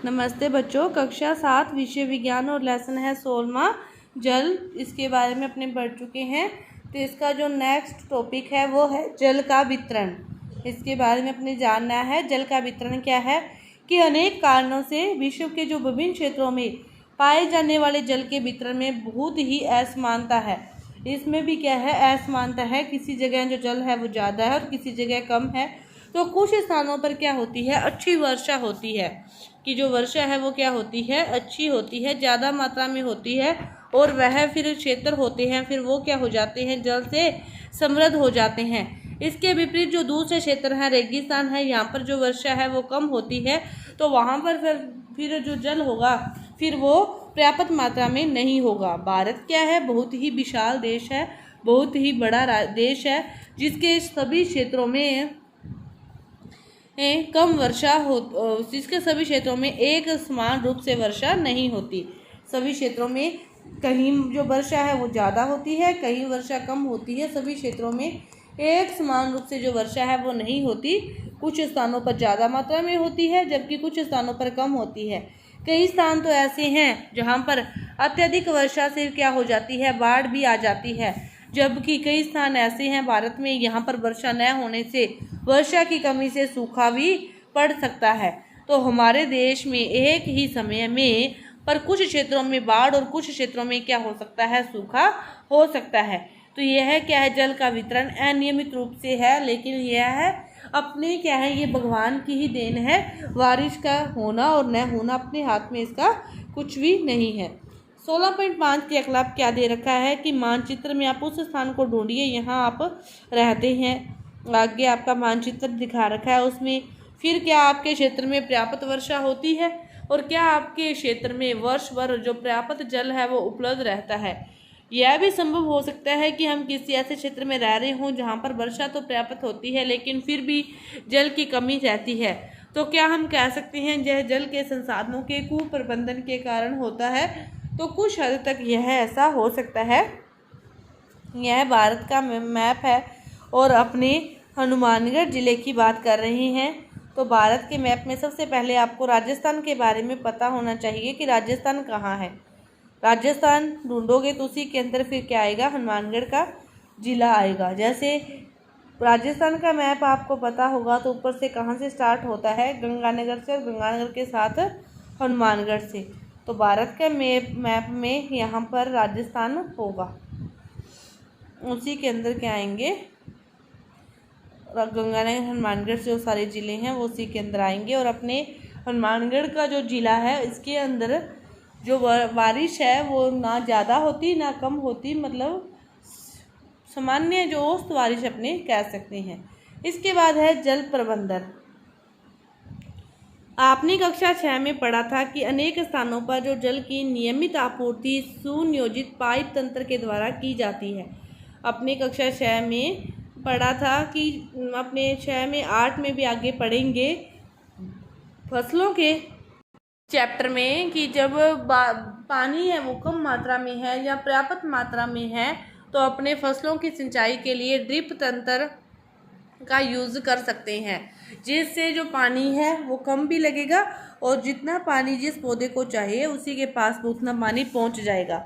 नमस्ते बच्चों, कक्षा 7 विषय विज्ञान और लेसन है 16वां जल। इसके बारे में अपने पढ़ चुके हैं। तो इसका जो नेक्स्ट टॉपिक है वो है जल का वितरण। इसके बारे में अपने जानना है जल का वितरण क्या है कि अनेक कारणों से विश्व के जो विभिन्न क्षेत्रों में पाए जाने वाले जल के वितरण में बहुत ही असमानता है। इसमें भी क्या है, असमानता है। किसी जगह जो जल है वो ज़्यादा है और किसी जगह कम है। तो कुछ स्थानों पर क्या होती है, अच्छी वर्षा होती है कि जो वर्षा है वो क्या होती है, अच्छी होती है, ज़्यादा मात्रा में होती है। और वह फिर क्षेत्र होते हैं, फिर वो क्या हो जाते हैं, जल से समृद्ध हो जाते हैं। इसके विपरीत जो दूसरे क्षेत्र हैं, रेगिस्तान है, यहाँ पर जो वर्षा है वो कम होती है। तो वहाँ पर फिर जो जल होगा फिर वो पर्याप्त मात्रा में नहीं होगा। भारत क्या है, बहुत ही विशाल देश है, बहुत ही बड़ा देश है, जिसके सभी क्षेत्रों में कम वर्षा हो, जिसके सभी क्षेत्रों में एक समान रूप से वर्षा नहीं होती। सभी क्षेत्रों में कहीं जो वर्षा है वो ज़्यादा होती है, कहीं वर्षा कम होती है। सभी क्षेत्रों में एक समान रूप से जो वर्षा है वो नहीं होती। कुछ स्थानों पर ज़्यादा मात्रा में होती है जबकि कुछ स्थानों पर कम होती है। कई स्थान तो ऐसे हैं जहाँ पर अत्यधिक वर्षा से क्या हो जाती है, बाढ़ भी आ जाती है। जबकि कई स्थान ऐसे हैं भारत में, यहाँ पर वर्षा न होने से वर्षा की कमी से सूखा भी पड़ सकता है। तो हमारे देश में एक ही समय में पर कुछ क्षेत्रों में बाढ़ और कुछ क्षेत्रों में क्या हो सकता है, सूखा हो सकता है। तो यह है क्या है, जल का वितरण अनियमित रूप से है, लेकिन यह है अपने क्या है, ये भगवान की ही देन है। बारिश का होना और न होना अपने हाथ में इसका कुछ भी नहीं है। 16.5 के अगला क्या दे रखा है कि मानचित्र में आप उस स्थान को ढूंढिए यहाँ आप रहते हैं। आगे आपका मानचित्र दिखा रखा है, उसमें फिर क्या आपके क्षेत्र में पर्याप्त वर्षा होती है और क्या आपके क्षेत्र में वर्ष भर जो पर्याप्त जल है वो उपलब्ध रहता है। यह भी संभव हो सकता है कि हम किसी ऐसे क्षेत्र में रह रहे हों जहाँ पर वर्षा तो पर्याप्त होती है लेकिन फिर भी जल की कमी रहती है। तो क्या हम कह सकते हैं यह जल के संसाधनों के कुप्रबंधन के कारण होता है। तो कुछ हद तक यह ऐसा हो सकता है। यह भारत का मैप है और अपने हनुमानगढ़ जिले की बात कर रहे हैं। तो भारत के मैप में सबसे पहले आपको राजस्थान के बारे में पता होना चाहिए कि राजस्थान कहाँ है। राजस्थान ढूंढोगे तो उसी के अंदर फिर क्या आएगा, हनुमानगढ़ का जिला आएगा। जैसे राजस्थान का मैप आपको पता होगा तो ऊपर से कहाँ से स्टार्ट होता है, गंगानगर से, और गंगानगर के साथ हनुमानगढ़ से। तो भारत के मैप में यहाँ पर राजस्थान होगा, उसी के अंदर क्या आएंगे, गंगानगर हनुमानगढ़ से जो सारे ज़िले हैं वो उसी के अंदर आएंगे। और अपने हनुमानगढ़ का जो ज़िला है इसके अंदर जो बारिश है वो ना ज़्यादा होती ना कम होती, मतलब सामान्य जो औसत बारिश अपने कह सकते हैं। इसके बाद है जल प्रबंधन। आपने कक्षा 6 में पढ़ा था कि अनेक स्थानों पर जो जल की नियमित आपूर्ति सुनियोजित पाइप तंत्र के द्वारा की जाती है। अपने कक्षा 6 में पढ़ा था कि अपने 6 में 8 में भी आगे पढ़ेंगे फसलों के चैप्टर में कि जब पानी है वो कम मात्रा में है या पर्याप्त मात्रा में है तो अपने फसलों की सिंचाई के लिए ड्रिप तंत्र का यूज़ कर सकते हैं, जिससे जो पानी है वो कम भी लगेगा और जितना पानी जिस पौधे को चाहिए उसी के पास उतना पानी पहुंच जाएगा।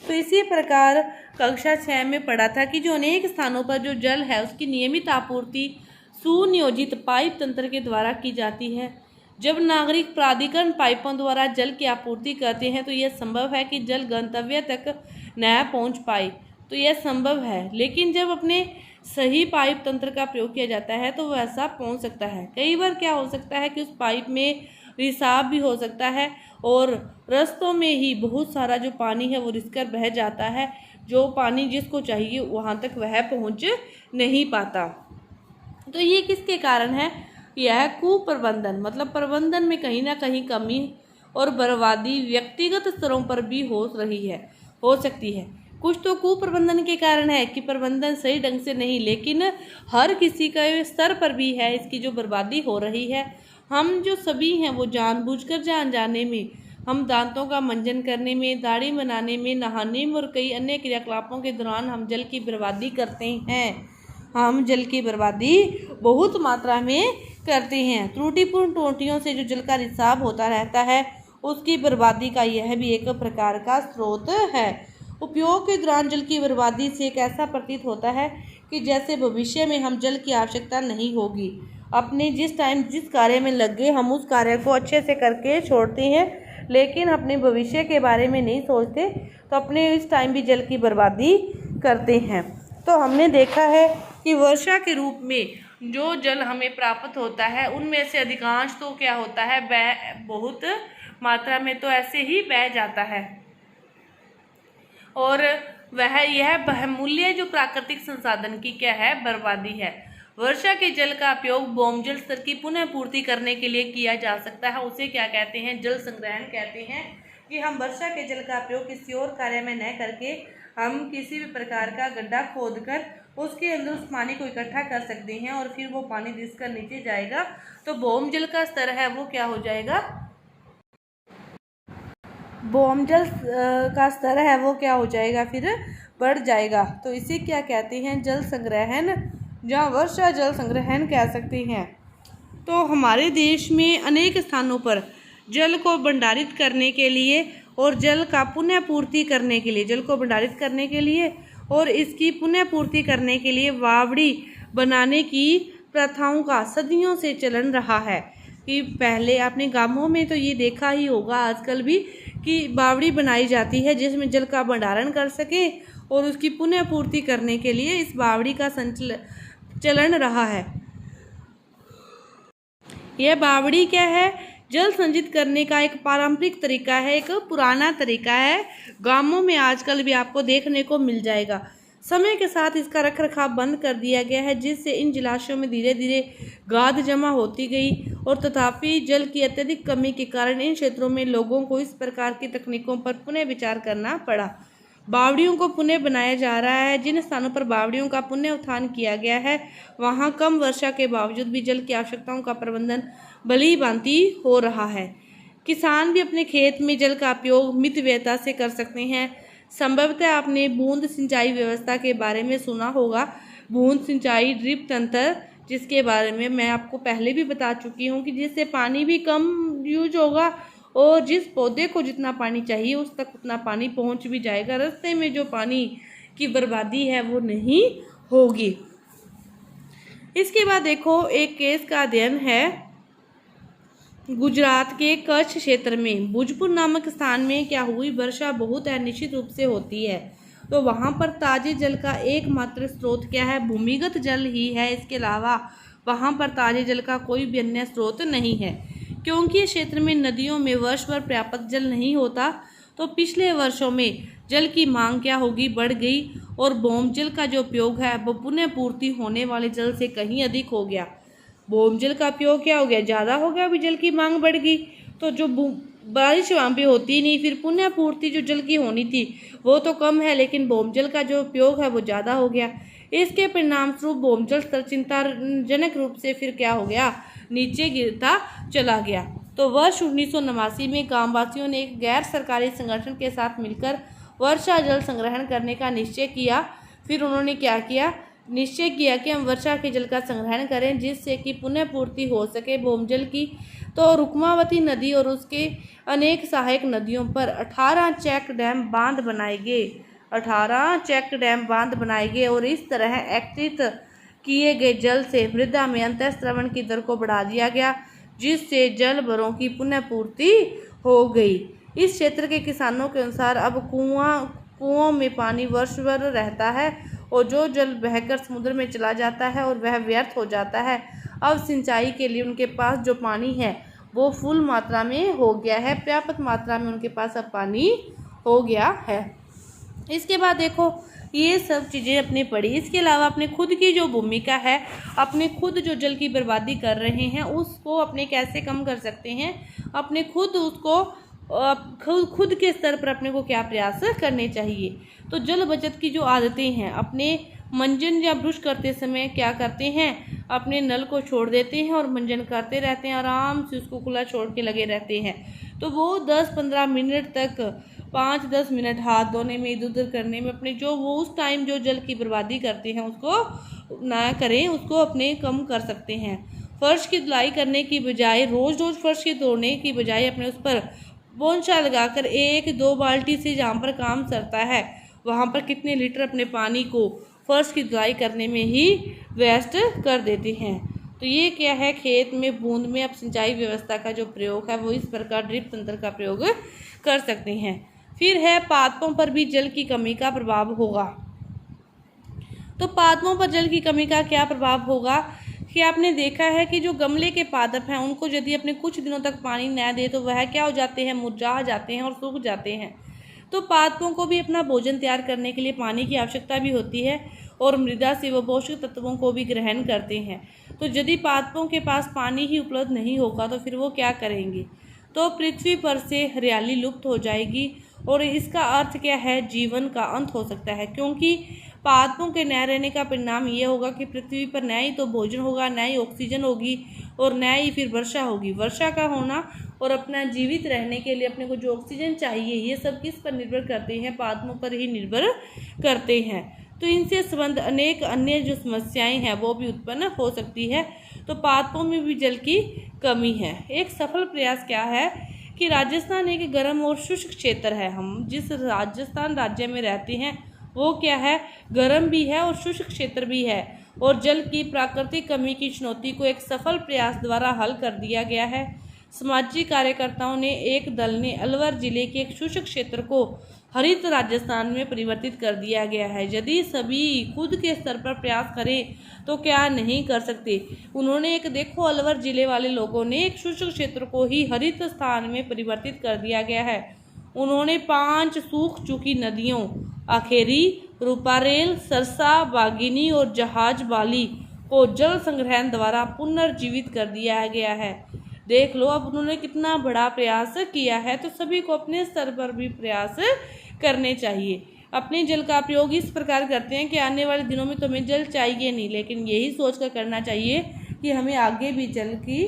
तो इसी प्रकार कक्षा 6 में पढ़ा था कि जो अनेक स्थानों पर जो जल है उसकी नियमित आपूर्ति सुनियोजित पाइप तंत्र के द्वारा की जाती है। जब नागरिक प्राधिकरण पाइपों द्वारा जल की आपूर्ति करते हैं तो यह संभव है कि जल गंतव्य तक न पहुंच पाए। तो यह संभव है, लेकिन जब अपने सही पाइप तंत्र का प्रयोग किया जाता है तो वह ऐसा पहुंच सकता है। कई बार क्या हो सकता है कि उस पाइप में रिसाव भी हो सकता है और रास्तों में ही बहुत सारा जो पानी है वो रिसकर बह जाता है। जो पानी जिसको चाहिए वहाँ तक वह पहुँच नहीं पाता। तो ये किसके कारण है, यह कुप्रबंधन, मतलब प्रबंधन में कहीं ना कहीं कमी और बर्बादी व्यक्तिगत स्तरों पर भी हो सकती है। कुछ तो कुप्रबंधन के कारण है कि प्रबंधन सही ढंग से नहीं, लेकिन हर किसी के स्तर पर भी है इसकी जो बर्बादी हो रही है। हम जो सभी हैं वो जानबूझकर जाने में, हम दांतों का मंजन करने में, दाढ़ी बनाने में, नहाने में और कई अन्य क्रियाकलापों के दौरान हम जल की बर्बादी करते हैं। हम जल की बर्बादी बहुत मात्रा में करते हैं। त्रुटिपूर्ण टोंटियों से जो जल का रिसाव होता रहता है, उसकी बर्बादी का यह भी एक प्रकार का स्रोत है। उपयोग के दौरान जल की बर्बादी से एक ऐसा प्रतीत होता है कि जैसे भविष्य में हम जल की आवश्यकता नहीं होगी। अपने जिस टाइम जिस कार्य में लगे हम उस कार्य को अच्छे से करके छोड़ते हैं, लेकिन अपने भविष्य के बारे में नहीं सोचते, तो अपने इस टाइम भी जल की बर्बादी करते हैं। तो हमने देखा है कि वर्षा के रूप में जो जल हमें प्राप्त होता है उनमें से अधिकांश तो क्या होता है, बह बहुत मात्रा में तो ऐसे ही बह जाता है, और यह बहुमूल्य जो प्राकृतिक संसाधन की क्या है, बर्बादी है। वर्षा के जल का उपयोग भौमजल स्तर की पुनः पूर्ति करने के लिए किया जा सकता है। उसे क्या कहते हैं, जल संग्रहण कहते हैं। कि हम वर्षा के जल का उपयोग किसी और कार्य में न करके हम किसी भी प्रकार का गड्ढा खोदकर उसके अंदर उस पानी को इकट्ठा कर सकते हैं, और फिर वो पानी रिसकर नीचे जाएगा तो भौमजल का स्तर है वो क्या हो जाएगा, भौमजल का स्तर है वो क्या हो जाएगा, फिर बढ़ जाएगा। तो इसे क्या कहते हैं, जल संग्रहण, जहाँ वर्षा जल संग्रहण कह सकते हैं। तो हमारे देश में अनेक स्थानों पर जल को भंडारित करने के लिए और जल का पुनः पूर्ति करने के लिए, जल को भंडारित करने के लिए और इसकी पुनः पूर्ति करने के लिए बावड़ी बनाने की प्रथाओं का सदियों से चलन रहा है। कि पहले आपने गांवों में तो ये देखा ही होगा आजकल भी कि बावड़ी बनाई जाती है जिसमें जल का भंडारण कर सके, और उसकी पुनः पूर्ति करने के लिए इस बावड़ी का चलन रहा है। यह बावड़ी क्या है, जल संचित करने का एक पारंपरिक तरीका है, एक पुराना तरीका है। गांवों में आजकल भी आपको देखने को मिल जाएगा। समय के साथ इसका रखरखाव बंद कर दिया गया है, जिससे इन जलाशयों में धीरे धीरे गाद जमा होती गई, और तथापि जल की अत्यधिक कमी के कारण इन क्षेत्रों में लोगों को इस प्रकार की तकनीकों पर पुनः विचार करना पड़ा। बावड़ियों को पुनः बनाया जा रहा है। जिन स्थानों पर बावड़ियों का पुनः उत्थान किया गया है वहाँ कम वर्षा के बावजूद भी जल की आवश्यकताओं का प्रबंधन भली भांति हो रहा है। किसान भी अपने खेत में जल का उपयोग मितव्ययता से कर सकते हैं। संभवतः आपने बूंद सिंचाई व्यवस्था के बारे में सुना होगा। बूंद सिंचाई ड्रिप तंत्र, जिसके बारे में मैं आपको पहले भी बता चुकी हूँ कि जिससे पानी भी कम यूज होगा और जिस पौधे को जितना पानी चाहिए उस तक उतना पानी पहुँच भी जाएगा। रास्ते में जो पानी की बर्बादी है वो नहीं होगी। इसके बाद देखो एक केस का अध्ययन है गुजरात के कच्छ क्षेत्र में भुजपुर नामक स्थान में क्या हुई, वर्षा बहुत अनिश्चित रूप से होती है, तो वहाँ पर ताजे जल का एकमात्र स्रोत क्या है, भूमिगत जल ही है। इसके अलावा वहाँ पर ताजे जल का कोई भी अन्य स्रोत नहीं है। क्योंकि इस क्षेत्र में नदियों में वर्ष भर पर्याप्त जल नहीं होता, तो पिछले वर्षों में जल की मांग क्या होगी, बढ़ गई, और भौमजल का जो उपयोग है वो पुनः पूर्ति होने वाले जल से कहीं अधिक हो गया। भौमजल का उपयोग क्या हो गया, ज़्यादा हो गया, अभी जल की मांग बढ़ गई, तो जो बारिश वहाँ पे होती नहीं, फिर पुनः पूर्ति जो जल की होनी थी वो तो कम है, लेकिन भौमजल का जो उपयोग है वो ज़्यादा हो गया। इसके परिणाम स्वरूप भौमजल स्तर चिंताजनक रूप से फिर क्या हो गया, नीचे गिरता चला गया। तो वर्ष 1989 में गाँव वासियों ने एक गैर सरकारी संगठन के साथ मिलकर वर्षा जल संग्रहण करने का निश्चय किया। फिर उन्होंने क्या किया, निश्चय किया कि हम वर्षा के जल का संग्रहण करें जिससे कि पुनः पूर्ति हो सके भौमजल की। तो रुक्मावती नदी और उसके अनेक सहायक नदियों पर 18 चेक डैम बांध बनाए गए, 18 चेक डैम बांध बनाए गए, और इस तरह एकत्रित किए गए जल से मृदा में अंतःस्रवण की दर को बढ़ा दिया गया, जिससे जल भरों की पुनः पूर्ति हो गई। इस क्षेत्र के किसानों के अनुसार अब कुओं में पानी वर्ष भर रहता है, और जो जल बहकर समुद्र में चला जाता है और वह व्यर्थ हो जाता है। अब सिंचाई के लिए उनके पास जो पानी है वो फुल मात्रा में हो गया है, पर्याप्त मात्रा में उनके पास अब पानी हो गया है। इसके बाद देखो ये सब चीज़ें अपने पढ़ी। इसके अलावा अपने खुद की जो भूमिका है, अपने खुद जो जल की बर्बादी कर रहे हैं उसको अपने कैसे कम कर सकते हैं, अपने खुद उसको खुद के स्तर पर अपने को क्या प्रयास करने चाहिए। तो जल बचत की जो आदतें हैं, अपने मंजन या ब्रश करते समय क्या करते हैं, अपने नल को छोड़ देते हैं और मंजन करते रहते हैं, आराम से उसको खुला छोड़ के लगे रहते हैं। तो वो 10-15 मिनट तक 5-10 मिनट हाथ धोने में, इधर उधर करने में, अपने जो वो उस टाइम जो जल की बर्बादी करते हैं उसको ना करें उसको अपने कम कर सकते हैं। फर्श की धुलाई करने की बजाय रोज़ रोज़ फर्श की धोने की बजाय अपने उस पर पोंछा लगाकर 1-2 बाल्टी से जहाँ पर काम चलता है वहाँ पर कितने लीटर अपने पानी को फर्श की धुलाई करने में ही वेस्ट कर देते हैं। तो ये क्या है, खेत में बूंद में अब सिंचाई व्यवस्था का जो प्रयोग है वो इस प्रकार ड्रिप तंत्र का प्रयोग कर सकते हैं। फिर है पादपों पर भी जल की कमी का प्रभाव होगा। तो पादपों पर जल की कमी का क्या प्रभाव होगा कि आपने देखा है कि जो गमले के पादप हैं उनको यदि अपने कुछ दिनों तक पानी न दे तो वह क्या हो जाते हैं, मुरझा जाते हैं और सूख जाते हैं। तो पादपों को भी अपना भोजन तैयार करने के लिए पानी की आवश्यकता भी होती है और मृदा से वो पोषक तत्वों को भी ग्रहण करते हैं। तो यदि पादपों के पास पानी ही उपलब्ध नहीं होगा तो फिर वो क्या करेंगे, तो पृथ्वी पर से हरियाली लुप्त हो जाएगी और इसका अर्थ क्या है, जीवन का अंत हो सकता है। क्योंकि पादपों के न रहने का परिणाम ये होगा कि पृथ्वी पर न ही तो भोजन होगा, न ही ऑक्सीजन होगी और न ही फिर वर्षा होगी। वर्षा का होना और अपना जीवित रहने के लिए अपने को जो ऑक्सीजन चाहिए ये सब किस पर निर्भर करते हैं, पादपों पर ही निर्भर करते हैं। तो इनसे संबंध अनेक अन्य जो समस्याएं हैं वो भी उत्पन्न हो सकती है। तो पादपों में भी जल की कमी है। एक सफल प्रयास क्या है कि राजस्थान एक गर्म और शुष्क क्षेत्र है। हम जिस राजस्थान राज्य में रहते हैं वो क्या है, गर्म भी है और शुष्क क्षेत्र भी है और जल की प्राकृतिक कमी की चुनौती को एक सफल प्रयास द्वारा हल कर दिया गया है। सामाजिक कार्यकर्ताओं ने एक दल ने अलवर जिले के एक शुष्क क्षेत्र को हरित राजस्थान में परिवर्तित कर दिया गया है। यदि सभी खुद के स्तर पर प्रयास करें तो क्या नहीं कर सकते। उन्होंने एक देखो, अलवर जिले वाले लोगों ने एक शुष्क क्षेत्र को ही हरित स्थान में परिवर्तित कर दिया गया है। उन्होंने 5 सूख चुकी नदियों आखेरी, रूपारेल, सरसा, बागिनी और जहाज बाली को जल संग्रहण द्वारा पुनर्जीवित कर दिया गया है। देख लो, अब उन्होंने कितना बड़ा प्रयास किया है। तो सभी को अपने स्तर पर भी प्रयास करने चाहिए। अपने जल का प्रयोग इस प्रकार करते हैं कि आने वाले दिनों में तो हमें जल चाहिए नहीं, लेकिन यही सोच कर करना चाहिए कि हमें आगे भी जल की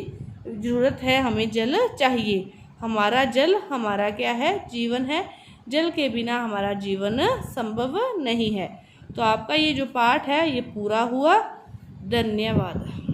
ज़रूरत है, हमें जल चाहिए। हमारा जल हमारा क्या है, जीवन है। जल के बिना हमारा जीवन संभव नहीं है। तो आपका ये जो पाठ है ये पूरा हुआ। धन्यवाद।